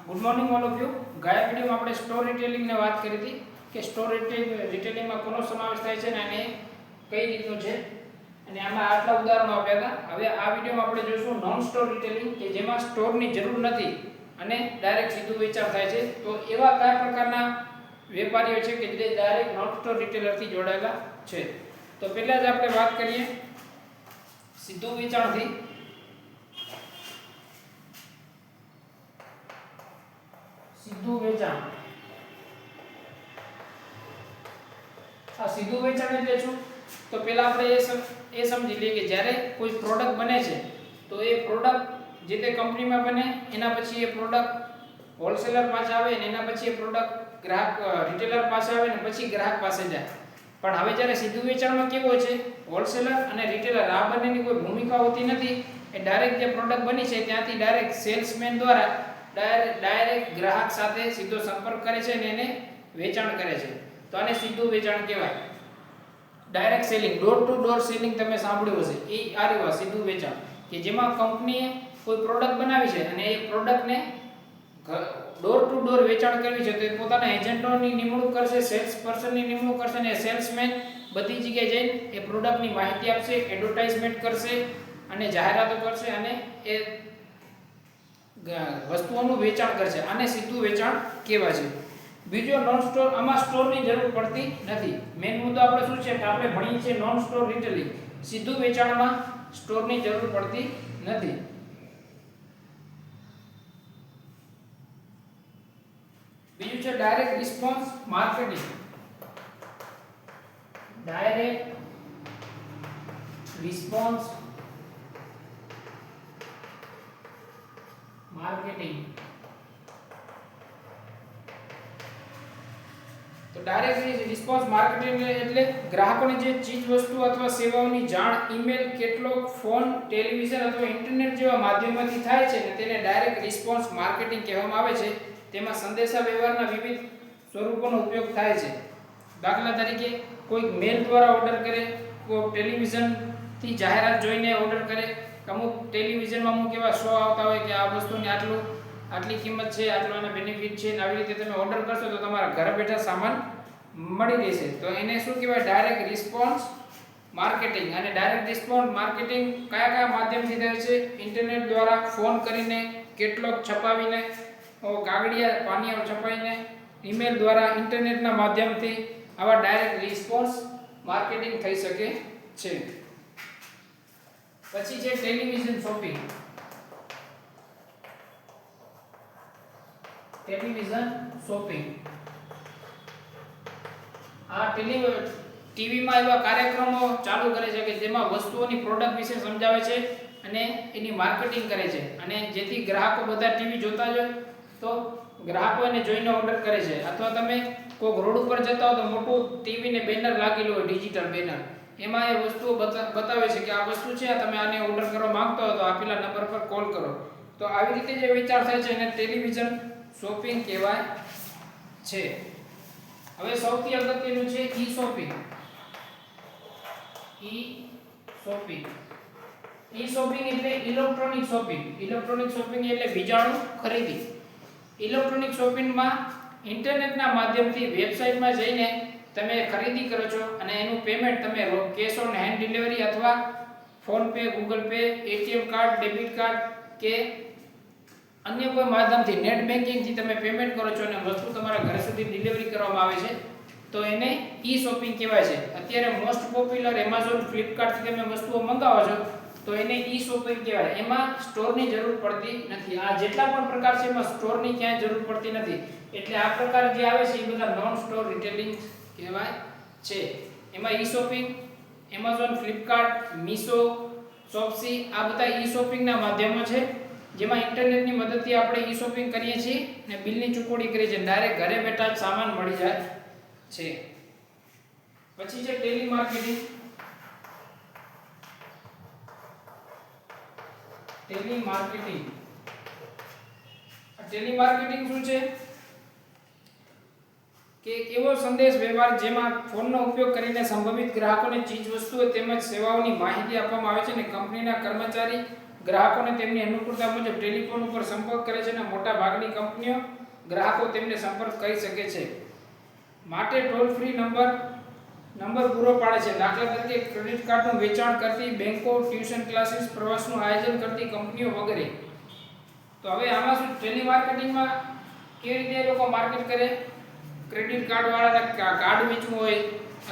Good morning all of you. ગયા વિડીયોમાં આપણે સ્ટોર રિટેલિંગને વાત કરી હતી કે સ્ટોર રિટેલિંગમાં કોનો સમાવેશ થાય છે અને કઈ રીતનું છે, અને આમાં આટલા ઉદાહરણો આપ્યા હતા. હવે આ વિડીયોમાં આપણે જોઈશું નોન સ્ટોર રિટેલિંગ, કે જેમાં સ્ટોરની જરૂર નથી અને ડાયરેક્ટ સીધું વેચાણ થાય છે. તો એવા કયા પ્રકારના વેપારીઓ છે કે જે ડાયરેક્ટ નોન સ્ટોર રિટેલરથી જોડાયેલા છે. તો પહેલા જ આપણે વાત કરીએ સીધું વેચાણથી. સીધું વેચાણ, આ સીધું વેચાણ એટલે શું? તો પહેલા આપણે એ સમજી લઈએ કે જ્યારે કોઈ પ્રોડક્ટ બને છે તો એ પ્રોડક્ટ જે તે કંપનીમાં બને, એના પછી એ પ્રોડક્ટ હોલસેલર પાસે આવે ને એના પછી એ પ્રોડક્ટ ગ્રાહક રિટેલર પાસે આવે ને પછી ગ્રાહક પાસે જાય. પણ હવે જ્યારે સીધું વેચાણમાં કેવું હોય છે, હોલસેલર અને રિટેલર આ બંનેની કોઈ ભૂમિકા હોતી નથી. એ ડાયરેક્ટ જે પ્રોડક્ટ બની છે ત્યાંથી ડાયરેક્ટ સેલ્સમેન દ્વારા ડાયરેક્ટ ગ્રાહક સાથે સીધો સંપર્ક કરે છે અને એને વેચાણ કરે છે. તો આને સીધું વેચાણ કહેવાય. Direct selling, door to door selling તમે સાંભળ્યું હશે. એ આ રહ્યું સીધું વેચાણ, કે જેમાં કંપનીએ કોઈ પ્રોડક્ટ બનાવી છે અને એ પ્રોડક્ટને ડોર ટુ ડોર વેચાણ કરવી છે તો એ પોતાના એજન્ટોની નિમણૂક કરશે, સેલ્સ પર્સનની નિમણૂક કરશે અને સેલ્સમેન બધી જગ્યાએ જઈને એ પ્રોડક્ટની માહિતી આપશે, એડવર્ટાઇઝમેન્ટ કરશે અને જાહેરાતો કરશે અને એ વસ્તુઓનું વેચાણ કરશે. આને સીધું વેચાણ કહેવાય છે. બીજો નોન સ્ટોર, આમાં સ્ટોરની જરૂર પડતી નથી. મેઇન મુદ્દો આપણે શું છે કે આપણે ભણીએ છીએ નોન સ્ટોર રિટેલિંગ. સીધું વેચાણમાં સ્ટોરની જરૂર પડતી નથી. બીજું છે direct response marketing. Direct response marketing. તો ડાયરેક્ટ રિસ્પોન્સ માર્કેટિંગ એટલે ગ્રાહકોને જે ચીજ વસ્તુ અથવા સેવાઓની જાણ ઈમેલ, કેટલોગ, ફોન, ટેલિવિઝન અથવા ઇન્ટરનેટ જેવા માધ્યમોથી થાય છે ને તેને ડાયરેક્ટ રિસ્પોન્સ માર્કેટિંગ કહેવામાં આવે છે. તેમાં સંદેશા વ્યવહારના વિવિધ સ્વરૂપોનો ઉપયોગ થાય છે. દાખલા તરીકે કોઈ મેલ દ્વારા ઓર્ડર કરે, કોઈ ટેલિવિઝનથી જાહેરાત જોઈને ઓર્ડર કરે. અમુક ટેલિવિઝનમાં અમુક એવા શો આવતા હોય કે આ વસ્તુની આટલી કિંમત છે, આટલાના બેનિફિટ છે, અને આવી રીતે તમે ઓર્ડર કરશો તો તમારા ઘરે બેઠા સામાન મળી રહેશે. તો એને શું કહેવાય? Direct response marketing. અને ડાયરેક્ટ રિસ્પોન્સ માર્કેટિંગ કયા કયા માધ્યમથી થાય છે? ઇન્ટરનેટ દ્વારા, ફોન કરીને, કેટલોગ છપાવીને, કાગળિયા પાનિયા છપાવીને, ઈમેલ દ્વારા, ઇન્ટરનેટના માધ્યમથી આવા ડાયરેક્ટ રિસ્પોન્સ માર્કેટિંગ થઈ શકે છે. પછી છે ટેલિવિઝન શોપિંગ. ટેલિવિઝન શોપિંગ, આ ટીવીમાં એવા કાર્યક્રમો ચાલુ કરે છે કે જેમાં વસ્તુઓની પ્રોડક્ટ વિશે સમજાવે છે અને એની માર્કેટિંગ કરે છે, અને જેથી ગ્રાહકો બધા ટીવી જોતા જ તો ગ્રાહકો એને જોઈને ઓર્ડર કરે છે. અથવા તમે કોઈક રોડ ઉપર જતા હો તો મોટું ટીવીને બેનર લાગેલું હોય, ડિજિટલ બેનર, એમાં એ વસ્તુઓ બતાવે છે કે આ વસ્તુ છે, તમે આને ઓર્ડર કરવા માંગતો હો તો આપેલા નંબર પર કોલ કરો. તો આવી રીતે જે વેચાણ થાય છે એને ટેલિવિઝન શોપિંગ કહેવાય છે. હવે સૌથી અગત્યનું છે ઈ shopping. E shopping, e shopping એટલે ઇલેક્ટ્રોનિક શોપિંગ. ઇલેક્ટ્રોનિક શોપિંગ એટલે વીજાણુ ખરીદી. ઇલેક્ટ્રોનિક શોપિંગમાં ઇન્ટરનેટના માધ્યમથી વેબસાઇટમાં જઈને તમે ખરીદી કરો છો અને એનું પેમેન્ટ તમે કેશ ઓન હેન્ડ ડિલિવરી અથવા phone pay, Google pay, ATM card, debit card કે અન્ય કોઈ માધ્યમથી નેટ બેન્કિંગથી તમે પેમેન્ટ કરો છો અને વસ્તુ તમારા ઘર સુધી ડિલિવરી કરવામાં આવે છે તો એને ઈ શોપિંગ કહેવાય છે. અત્યારે મોસ્ટ પોપ્યુલર એમેઝોન, ફ્લિપકાર્ટથી તમે વસ્તુઓ મંગાવો છો તો એને ઈ શોપિંગ કહેવાય. એમાં સ્ટોરની જરૂર પડતી નથી. આ જેટલા પણ પ્રકાર છે એમાં સ્ટોરની ક્યાંય જરૂર પડતી નથી. એટલે આ પ્રકાર જે આવે છે એ બધા નોન સ્ટોર રિટેલિંગ કહેવાય છે. એમાં e shopping, Amazon, Flipkart, Meesho, Shopsy આ બધા ઈ શોપિંગના માધ્યમો છે જેમાં ઇન્ટરનેટની મદદથી આપણે ઈ શોપિંગ કરીએ છીએ અને બિલની ચૂકવણી કરીએ છીએ. ડાયરેક્ટ ઘરે બેઠા જ સામાન મળી જાય છે. પછી છે ટેલિમાર્કેટિંગ. ટેલિમાર્કેટિંગ, ટેલિમાર્કેટિંગ શું છે કે એવો સંદેશ વ્યવહાર જેમાં ફોનનો ઉપયોગ કરીને સંભવિત ગ્રાહકોને ચીજ વસ્તુઓ તેમજ સેવાઓની માહિતી આપવામાં આવે છે અને કંપનીના કર્મચારી ગ્રાહકોને તેમની અનુકૂળતા મુજબ ટેલિફોન ઉપર સંપર્ક કરે છે અને મોટા ભાગની કંપનીઓ ગ્રાહકો તેમને સંપર્ક કરી શકે છે માટે ટોલ ફ્રી નંબર પૂરો પાડે છે. દાખલા તરીકે ક્રેડિટ કાર્ડનું વેચાણ કરતી બેંકો, ટ્યુશન ક્લાસીસ, પ્રવાસનું આયોજન કરતી કંપનીઓ વગેરે. તો હવે આમાં શું ટેલિમાર્કેટિંગમાં કેવી રીતે એ લોકો માર્કેટ કરે? ક્રેડિટ કાર્ડ વાળાને કાર્ડ વેચવું હોય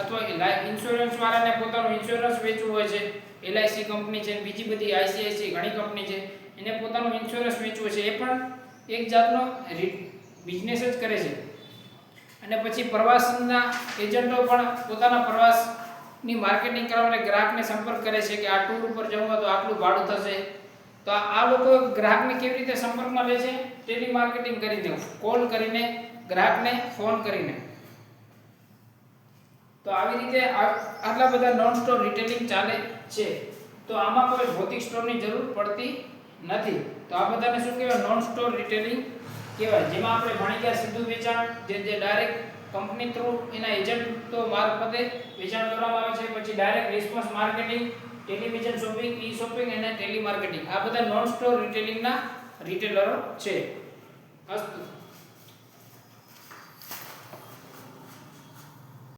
અથવા લાઈફ ઇન્સ્યોરન્સ વાળાને પોતાનું ઇન્સ્યોરન્સ વેચવું હોય છે. LIC કંપની છે, બીજી બધી ICICI ઘણી કંપની છે, એને પોતાનું ઇન્સ્યોરન્સ વેચવું છે. એ પણ એક જાતનો બિઝનેસ જ કરે છે. અને પછી પ્રવાસના એજન્ટો પણ પોતાના પ્રવાસની માર્કેટિંગ કરવા માટે ગ્રાહકને સંપર્ક કરે છે કે આ ટૂર ઉપર જવું હોય તો આટલું ભાડું થશે. તો આ લોકો ગ્રાહકને કેવી રીતે સંપર્કમાં લે છે? ટેલિમાર્કેટિંગ કરીને, કોલ કરીને, ગ્રાહકને ફોન કરીને. તો આવી રીતે આટલા બધા નોન સ્ટોર રિટેલિંગ ચાલે છે. તો આમાં કોઈ ભૌતિક સ્ટોરની જરૂર પડતી નથી. તો આ બધાને શું કહેવાય? નોન સ્ટોર રિટેલિંગ કહેવાય. જેમાં આપણે ભણી ગયા સીધું વેચાણ, જે ડાયરેક્ટ કંપની થ્રુ એના એજન્ટો મારફતે વેચાણ કરવામાં આવે છે. પછી direct response marketing, television shopping, e shopping અને ટેલિમાર્કેટિંગ. આ બધા નોન સ્ટોર રિટેલિંગના રિટેલરો છે. અસ્તુ.